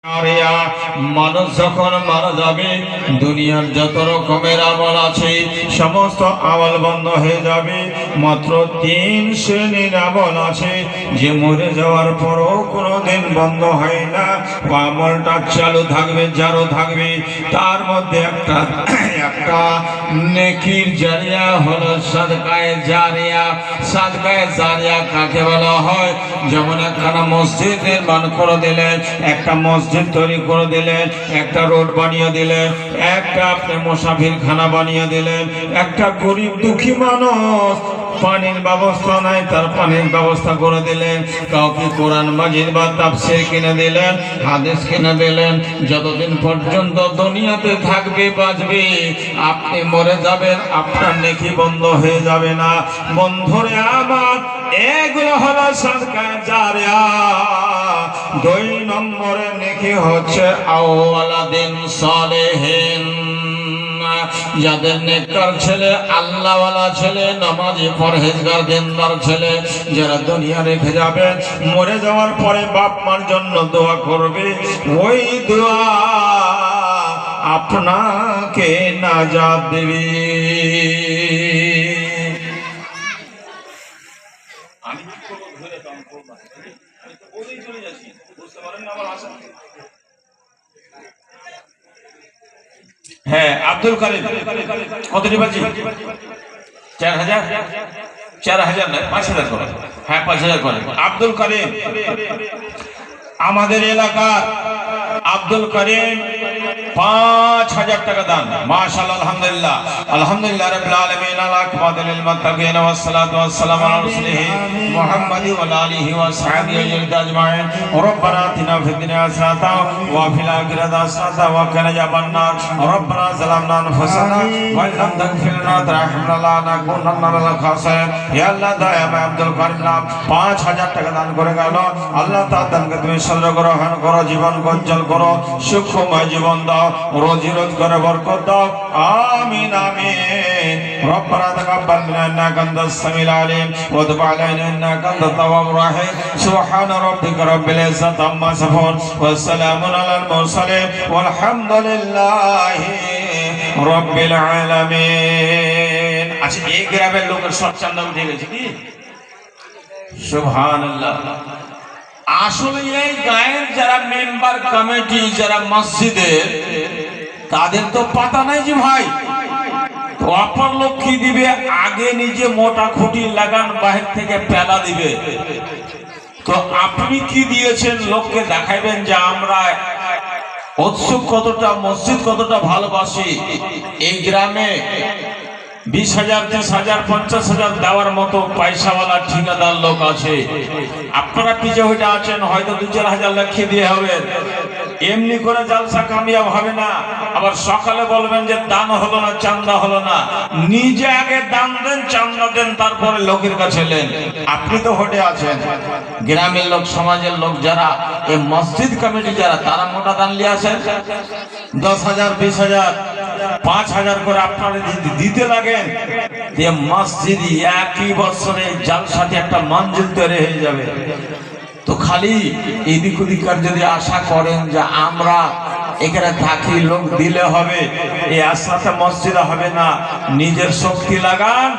মানুষ যখন মারা যাবে দুনিয়ার যত রকমের আমল আছে সমস্ত আমল বন্ধ হয়ে যাবে। মাত্র 3 শ্রেণীর আমল আছে যে মরে যাওয়ার পরও কোনোদিন বন্ধ হয় না, আমলটা চালু থাকবে, জারু থাকবে। তার মধ্যে একটা নেকির জারিয়া হলো সাদকায়ে জারিয়া। সাদকায়ে জারিয়া কাকে বলা হয়? যেমন একখানা মসজিদ নির্মাণ করে দিলেন, একটা মসজিদ তৈরি করে দিলেন, একটা রোড বানিয়ে দিলেন, একটা আপনি মুসাফির খানা বানিয়ে দিলেন, একটা গরিব দুঃখী মানুষ পানির ব্যবস্থা নাই তার পানির ব্যবস্থা করে দিলেন, কাউকে কোরআন মাজিদ বা তাফসীর কিনে দিলেন, হাদিস কিনে দিলেন। যতদিন পর্যন্ত দুনিয়াতে থাকবে বাঁচবে, আপনি মরে যাবেন, আপনার নেকি বন্ধ হয়ে যাবে না। বন্ধুরে আমার, এগুলো হলো সাদকায়ে জারিয়া। 2 নম্বরে নেকি হচ্ছে আওয়ালাদিন সালেহিন, যাদের নেককার ছেলে, আল্লাহওয়ালা ছেলে, নামাজি পরহেজগার দিনদার ছেলে, যারা দুনিয়া রেখে যাবে, মরে যাওয়ার পরে বাপ মার জন্য দোয়া করবে। ওই দোয়া আপনাকে নাজাত দেবে। আমি কি করবো? ধরে কাম করব না, ওই চলে যাচ্ছি, বুঝতে পারেন না আমার আশা। হ্যাঁ, আব্দুল কারিম কত নিবাজি? 4000 4000 না 5000 করে। হ্যাঁ 5000 করে। আব্দুল কারিম আমাদের এলাকার আব্দুল করিম 5000 টাকা দান। মাশাআল্লাহ, আলহামদুলিল্লাহ, আলহামদুলিল্লাহ রাব্বিল আলামিন। আলাকুমাদিল মুত্তাকিন ওয়াস সালাতু ওয়াস সালামু আলা রাসূলিহি মুহাম্মাদি ওয়া আলিহি ওয়া সাহবিহি আজমাইন। রব্বানা আতিনা ফিদ দুনিয়া হাসানাতাও ওয়া ফিল আখিরাতি হাসানাতাও ওয়া কিনা আযাবান্নার। রব্বানা যালামনা আনফুসানা ওয়া লাম তাগফির লানা ওয়া তারহামনা লানাকুনান্না মিনাল খাসিরিন। হে আল্লাহ, দয়া করে আব্দুল করিম নাম 5000 টাকা দান করে গেল। আল্লাহ তাআলা দানকে তুমি সদর গ্রহণ করো, জীবন উজ্জ্বল করো, সুখময় জীবন দাও, রোজি রোজগারে বরকত দাও। আমিন আমিন। রব্বানা তাকাব্বাল মিন্না ইন্নাকা আনতাস সামিউল আলিম ওয়া তুব আলাইনা ইন্নাকা আনতাত তাওয়াবুর রাহিম। সুবহানা রাব্বিকা রাব্বিল ইজ্জাতি আম্মা ইয়াসিফুন ওয়া সালামুন আলাল মুরসালিন ওয়ালহামদুলিল্লাহি রাব্বিল আলামিন। আচ্ছা, এই গ্রামের লোকের সব চান্দা উঠে গেছে কি? সুবহানাল্লাহ। আসলে এই গায়ের যারা মেম্বার কমিটি, যারা মসজিদের, তাদের তো পাতা নাই যে ভাই অপর লোক কি দিবে। আগে নিজে মোটা খুঁটি লাগান, বাহির থেকে পেলা দিবে। তো আপনি কি দিয়েছেন লোককে দেখাইবেন যে আমরা উৎসুক কতটা, মসজিদ কতটা ভালোবাসি। এই গ্রামে 20,000, 30,000, 50,000 দেওয়ার মতো পয়সাওয়ালা ঠিকাদার লোক আছে। আপনারা পিছিয়ে হইতে আছেন, হয়তো 2-4 হাজার লেখে দিয়ে হবে। এমনি করে জালসা কামিয়াব হবে না। আবার সকালে বলবেন যে দান হলো না, চান্দা হলো না। নিজে আগে দান দেন, চান্দা দেন, তারপরে লোকের কাছে নেন। আপনি তো হটে আছেন। গ্রামের লোক, সমাজের লোক যারা, এই মসজিদ কমিটি যারা, তারা মোটা দান নিয়ে আসেন। 10,000, 20,000, 5,000 করে আপনারা দিতে লাগেন। মসজিদ একই বছরে জালসাতে একটা মঞ্জিল তৈরি হয়ে যাবে। তো খালি এদিক ওদিকার যদি আশা করেন যে আমরা এখানে থাকি, লোক দিলে হবে, এই আশাতে মসজিদ হবে না। নিজের শক্তি লাগান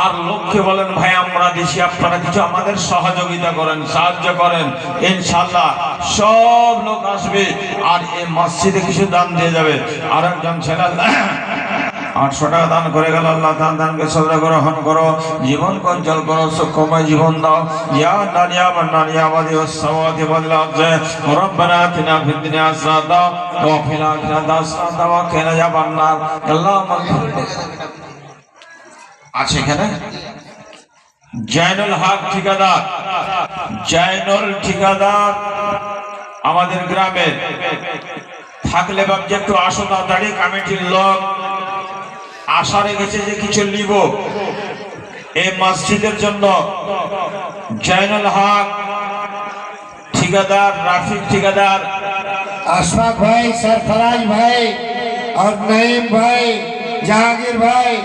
আর লোককে বলেন ভাই আমরা দিছি, আপনারা কিছু আমাদের সহযোগিতা করেন, সাহায্য করেন। ইনশাআল্লাহ সব লোক আসবে আর এই মসজিদে কিছু দান দিয়ে যাবে। আর একজন ছেলে 800 টাকা দান করে গেল। আল্লাহ তার দানকে সদর গ্রহণ করো, জীবন উজ্জ্বল করো, সুখময় জীবন দাও। ইয়া আল্লাহ ইয়া মান্নান ইয়া ওয়াদিউস সামাওয়াতি ওয়াল আরদি। রব্বানা আতিনা ফিদ দুনিয়া হাসানাতাও ওয়া ফিল আখিরাতি হাসানাতাও ওয়া কিনা আযাবান্নার। আল্লাহুম্মা আছে এখানে জয়নুল হক ঠিকাদার, জয়নুল ঠিকাদার আমাদের গ্রামে থাকলে বাবজি একটু আসো তাড়াতাড়ি। কমিটির লোক আশা রেখেছে যে কিছু নিব এই মসজিদের জন্য। জয়নুল হক ঠিকাদার, রাফিক ঠিকাদার, अशफाक भाई, सरफराज भाई और नईम भाई, जहांगीर भाई,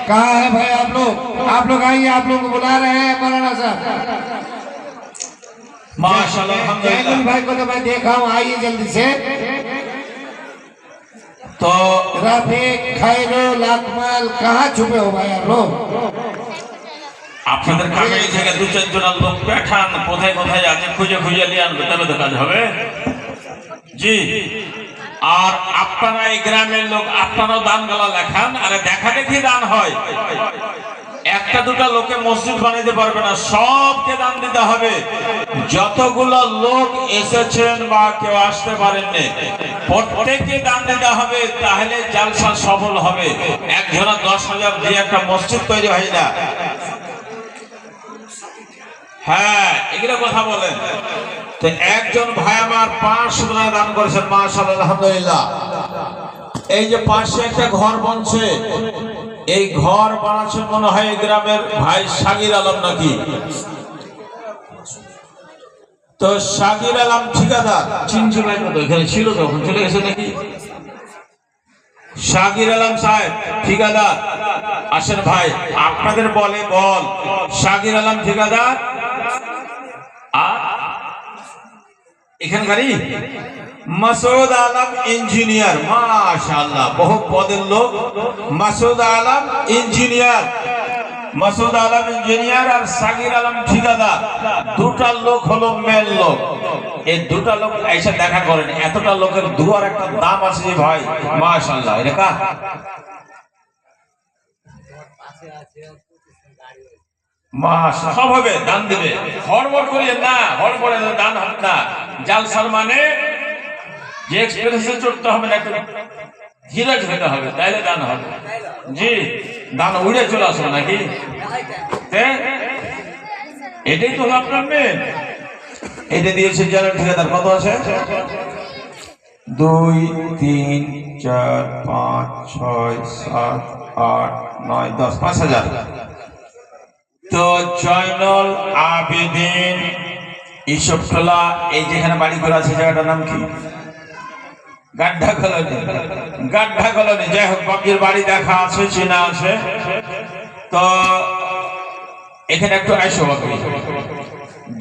कहाँ है भाई आप लोग? आप लोग आइए, आप लोग को बुला रहे हैं मौलाना साहब। माशाल्लाह जैनुल अल्हम्दुलिल्लाह। भाई को तो मैं देखा हूँ, आइए जल्दी से। तो रफीक, खैरुल, अकमल, कहाँ छुपे हो भाई आप लोग? আপনাদের কমিটি থেকে দু চারজন লোক পাঠান, কোথায় কোথায় আছে খুঁজে খুঁজে নিয়ে আনবে, তবে তো কাজ হবে। জি, আর আপনারা এই গ্রামের লোক আপনারাও দান গালা লেখান, আর দেখা দেখি দান হয়। একটা দুটা লোকে মসজিদ বানাইতে পারবে না, সবকে দান দিতে হবে। যতগুলো লোক এসেছেন বা কেউ আসতে পারেননি, প্রত্যেককে দান দিতে হবে, তাহলে জালসা সফল হবে। একজনা 10,000 দিয়ে একটা মসজিদ তৈরি হয় না। হ্যাঁ, এগুলো কথা বলেন। তো একজন ভাই আমার 500 টাকা দান করেছেন, মাশাআল্লাহ আলহামদুলিল্লাহ। এই যে পাশে একটা ঘর বনছে, এই ঘর বানাচ্ছে মনে হয় এই গ্রামের ভাই শাকির আলম নাকি। তো শাকির আলম ঠিকাদার চিনছে ভাই, তো এখানে ছিল, তখন চলে গেছে নাকি। শাকির আলম সাহেব ঠিকাদার, আসেন ভাই, আপনাদের বল শাকির আলম ঠিকাদার। আর এখানকারই মাসুদ আলম ইঞ্জিনিয়ার, মাশাআল্লাহ, বহু পদের লোক। মাসুদ আলম ইঞ্জিনিয়ার, মাসুদ আলম ইঞ্জিনিয়ার আর শাকির আলম ঠিকাদার, দুটা লোক হলো মেল লোক। এই দুটা লোক এসে দেখা করেন, এতটা লোকের দুয়ার একটা দাম আছে যে ভাই, মাশাআল্লাহ। এটা কার? সব হবে, দান দিবে, হড়বড় করিয়ে না, হড়বড়ে দান হবে না। জালসার মানে যে এক্সপ্রেসে চড়তে হবে না, একটু ধীরে ধীরে হবে, তাইলে দান হবে। জি, দান উড়ে চলে আসবে নাকি। এটাই তো হলো আপনার মেন। এটা দিয়েছে জানেন ঠিকাদার, কত আছে? 2, 3, 4, 5, 6, 7, 8, 9, 10, 5,000। তো জয়নুল আবেদিন ইসবটোলা, এই যেখানে বাড়ি করে আছে, জায়গাটার নাম কি? গাড্ডা কলোনি, গাড্ডা কলোনি। যাই হোক, বাকির বাড়ি দেখা আছে, চেনা আছে। তো এখানে একটু আইসো বাকি।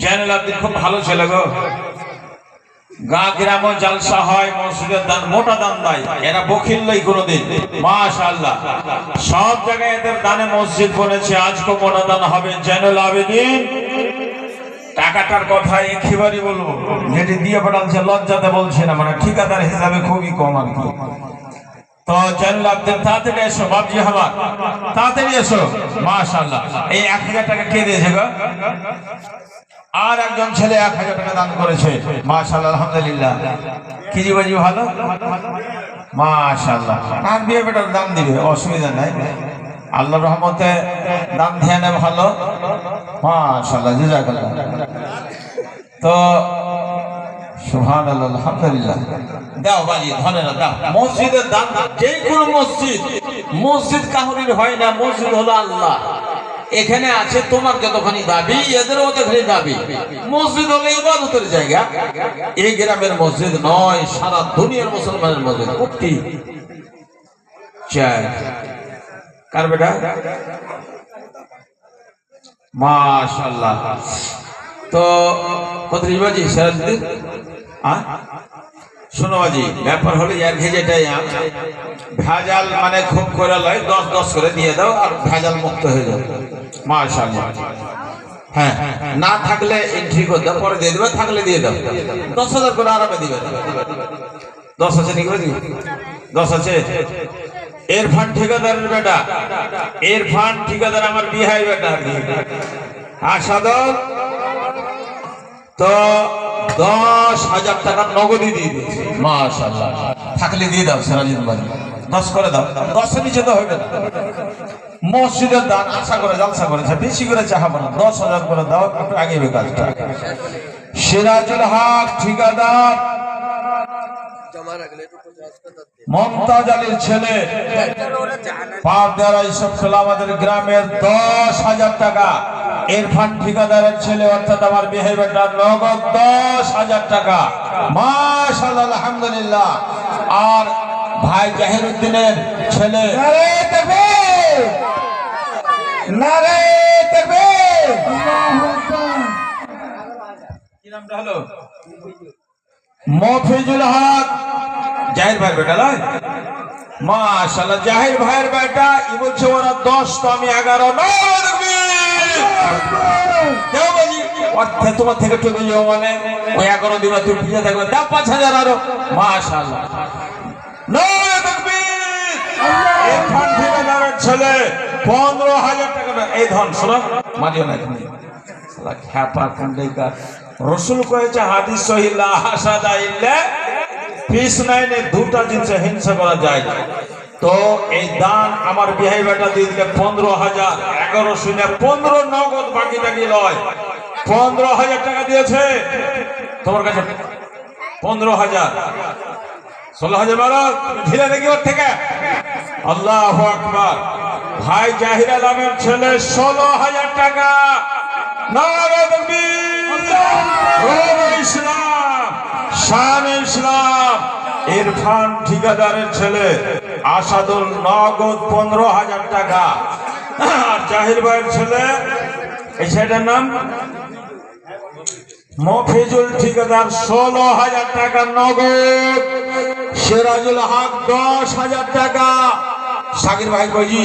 জয়নুল আবেদিন খুব ভালো ছেলে গো। গাঁ গ্রামে জালসা হয়, মসজিদের দান মোটা দান দেয়, এরা বখিল নয় কোনোদিন, মাশাআল্লাহ। সব জায়গায় এদের দানে মসজিদ বনেছে, আজকে মোটা দান হবে। জয়নুল আবেদিন টাকাটার কথা একেবারে বলবো, যেটি দিয়ে পাঠাচ্ছে লজ্জাতে বলছে না, মানে ঠিকাদার হিসাবে খুবই কম আর কি। তো জয়নুল আবেদিন তাড়াতাড়ি এসো, বাবজি আমার তাড়াতাড়ি এসো, মাশাআল্লাহ। এই 1,000 টাকা কে দিয়েছে গো? আর একজন ছেলে 1,000 টাকা দান করেছে, মাশাআল্লাহ আলহামদুলিল্লাহ। কি জি বাজি ভালো, মাশাআল্লাহ। আর বিয়ে বেটার দান দিবে, অসুবিধা নাই, আল্লাহর রহমতে দান ধ্যানে ভালো, মাশাআল্লাহ, জাযাকাল্লাহ। তো সুবহানাল্লাহ আলহামদুলিল্লাহ। দাও বাজি, ধনেরা দাও। মসজিদের দান, যে কোনো মসজিদ, মসজিদ কাহুরির হয় না, মসজিদ হলো আল্লাহ। এখানে আছে তোমার যতখানি দাবি, এদেরও ততখানি দাবি। মসজিদ হলো ইবাদতের জায়গা। এই গ্রামের মসজিদ নয়, সারা দুনিয়ার মুসলমানের মসজিদ। কোটি চাই কার বেটা, মাশাআল্লাহ। তো কত বাজি সিরাজউদ্দিন, শোনো বাজি, ব্যাপার হলো ইয়ার ঘেজেটাই ভেজাল, মানে খুব করে লয়, 10-10 করে দিয়ে দাও, আর ভেজাল মুক্ত হয়ে যাবে, মাশাআল্লাহ। হ্যাঁ, না থাকলে এন্ট্রি করে দাও, পরে দিয়ে দেবে, থাকলে দিয়ে দাও। 10,000 করে আরামে দিবে। 10 আছে নাকি বাজি? 10 আছে। ইরফান ঠিকাদারের বেটা, ইরফান ঠিকাদার আমার বিহাই বেটা আসাদত। তো 10,000 টাকা নগদই দিয়ে দিয়েছে, মাশাআল্লাহ। থাকলে দিয়ে দাও সিরাজুল বাজি, 10 করে দাও, 10-এর নিচে তো হবে না। মসজিদের দান আশা করে জালসা করেছে, বেশি করে চাহাবো না, 10,000 করে দাও, একটু আগেবে কাজটা। সিরাজুল হক ঠিকাদার, মমতাজ আলীর ছেলে, পাবদারা ইসবটোলা আমাদের গ্রামের, 10,000 টাকা। ইরফান ঠিকাদারের ছেলে, অর্থাৎ আমার বিহেভিয়ারটা, নগদ 10,000 টাকা, মাশাআল্লাহ আলহামদুলিল্লাহ। আর ভাই জাহিরউদ্দিনের ছেলে, নারে তাকবীর, নারে তাকবীর, আল্লাহু আকবার। নামটা হলো মফিজুল হক জাহির ভাই বেটা লয় মাশাআল্লাহ জাহির ভাইয়ের বেটা ই বলছে ওরা 10 তো আমি 11 দেও বাজি অর্থে তোমার থেকে চলে যাও মানে ওই 11 দিন তুই পিছে থাকবে দাও 5000 আরো মাশাআল্লাহ নারে তাকবীর এই ফান ঠিকাদারের ছেলে 15000 টাকা এই ধন শোনো মারিও না তুমি শালা খ্যাপা কুন্ডাইকার রাসূল কয়েছে হাদিস সহিহ লা হাসাদা ইল্লা পিস নাইনে দুটা জিনিস হিংসা করা যায় না তো এই দান আমার বিহাই বেটা দিয়ে দিলে 15000 11 শুনে 15 নগদ বাকিটা কি লয় 15000 টাকা দিয়েছে তোমার কাছে 15000 16000 মারো ঢিলে দেখি ওর থেকে আল্লাহু আকবার ভাই জাহির আলমের ছেলে 16000 টাকা নারে তাকবীর ইসলাম শান ইসলাম ইরফান ঠিকাদারের ছেলে আসাদুল নগদ 15000 টাকা আর জাহির ভাইয়ের ছেলে এই ছেলেটার নাম মফিজুল ঠিকাদার 16000 টাকা নগদ সিরাজুল হক 10000 টাকা সাকির ভাই কইজি